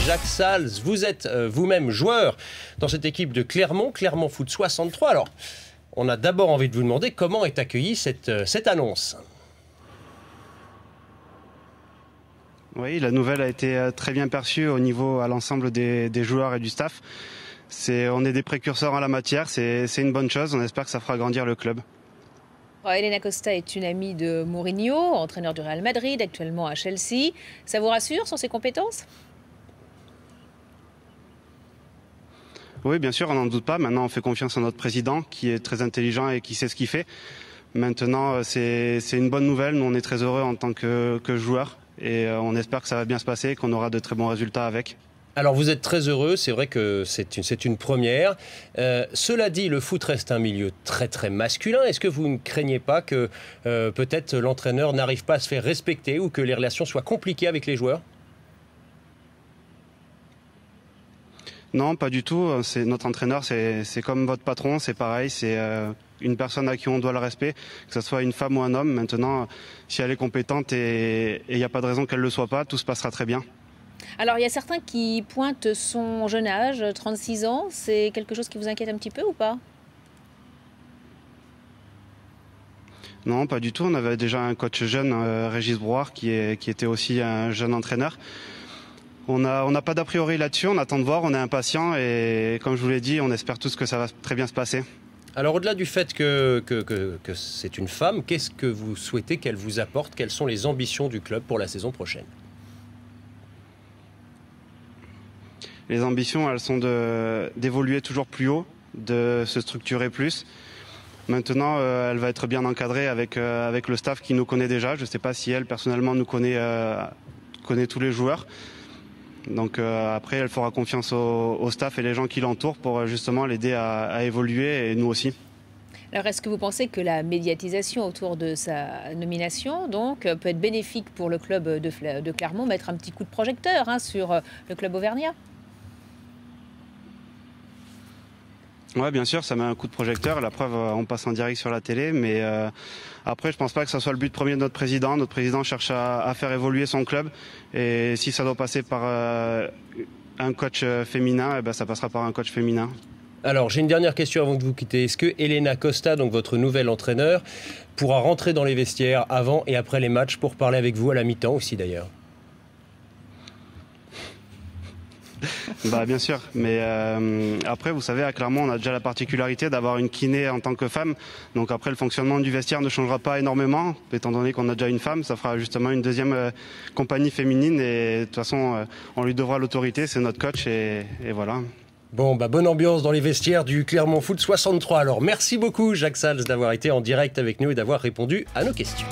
Jacques Sals, vous êtes vous-même joueur dans cette équipe de Clermont Foot 63. Alors, on a d'abord envie de vous demander comment est accueillie cette annonce. Oui, la nouvelle a été très bien perçue au niveau à l'ensemble des joueurs et du staff. On est des précurseurs en la matière, c'est une bonne chose, on espère que ça fera grandir le club. Elena Costa est une amie de Mourinho, entraîneur du Real Madrid, actuellement à Chelsea. Ça vous rassure sur ses compétences ? Oui, bien sûr, on n'en doute pas. Maintenant, on fait confiance à notre président qui est très intelligent et qui sait ce qu'il fait. Maintenant, c'est une bonne nouvelle. Nous, on est très heureux en tant que joueurs et on espère que ça va bien se passer et qu'on aura de très bons résultats avec. Alors vous êtes très heureux, c'est vrai que c'est une première. Cela dit, le foot reste un milieu très masculin. Est-ce que vous ne craignez pas que peut-être l'entraîneur n'arrive pas à se faire respecter ou que les relations soient compliquées avec les joueurs ? Non, pas du tout. Notre entraîneur, c'est comme votre patron, c'est pareil. C'est une personne à qui on doit le respect, que ce soit une femme ou un homme. Maintenant, si elle est compétente et il n'y a pas de raison qu'elle ne le soit pas, tout se passera très bien. Alors, il y a certains qui pointent son jeune âge, 36 ans. C'est quelque chose qui vous inquiète un petit peu ou pas ? Non, pas du tout. On avait déjà un coach jeune, Régis Brouard, qui était aussi un jeune entraîneur. On n'a pas d'a priori là-dessus, on attend de voir, on est impatient et comme je vous l'ai dit, on espère tous que ça va très bien se passer. Alors au-delà du fait que c'est une femme, qu'est-ce que vous souhaitez qu'elle vous apporte ? Quelles sont les ambitions du club pour la saison prochaine ? Les ambitions, elles sont d'évoluer toujours plus haut, de se structurer plus. Maintenant, elle va être bien encadrée avec le staff qui nous connaît déjà. Je ne sais pas si elle, personnellement, nous connaît tous les joueurs. Donc après, elle fera confiance au staff et les gens qui l'entourent pour justement l'aider à évoluer et nous aussi. Alors, est-ce que vous pensez que la médiatisation autour de sa nomination donc, peut être bénéfique pour le club de Clermont, mettre un petit coup de projecteur sur le club auvergnat ? Oui, bien sûr, ça met un coup de projecteur. La preuve, on passe en direct sur la télé. Mais après, je ne pense pas que ce soit le but premier de notre président. Notre président cherche à faire évoluer son club. Et si ça doit passer par un coach féminin, eh ben, ça passera par un coach féminin. Alors, j'ai une dernière question avant de vous quitter. Est-ce que Elena Costa, donc votre nouvel entraîneur, pourra rentrer dans les vestiaires avant et après les matchs pour parler avec vous à la mi-temps aussi d'ailleurs ? Bah bien sûr, mais après vous savez à Clermont on a déjà la particularité d'avoir une kiné en tant que femme, donc après le fonctionnement du vestiaire ne changera pas énormément, étant donné qu'on a déjà une femme, ça fera justement une deuxième compagnie féminine et de toute façon on lui devra l'autorité, c'est notre coach et voilà. Bon, bonne ambiance dans les vestiaires du Clermont Foot 63. Alors merci beaucoup Jacques Sals d'avoir été en direct avec nous et d'avoir répondu à nos questions.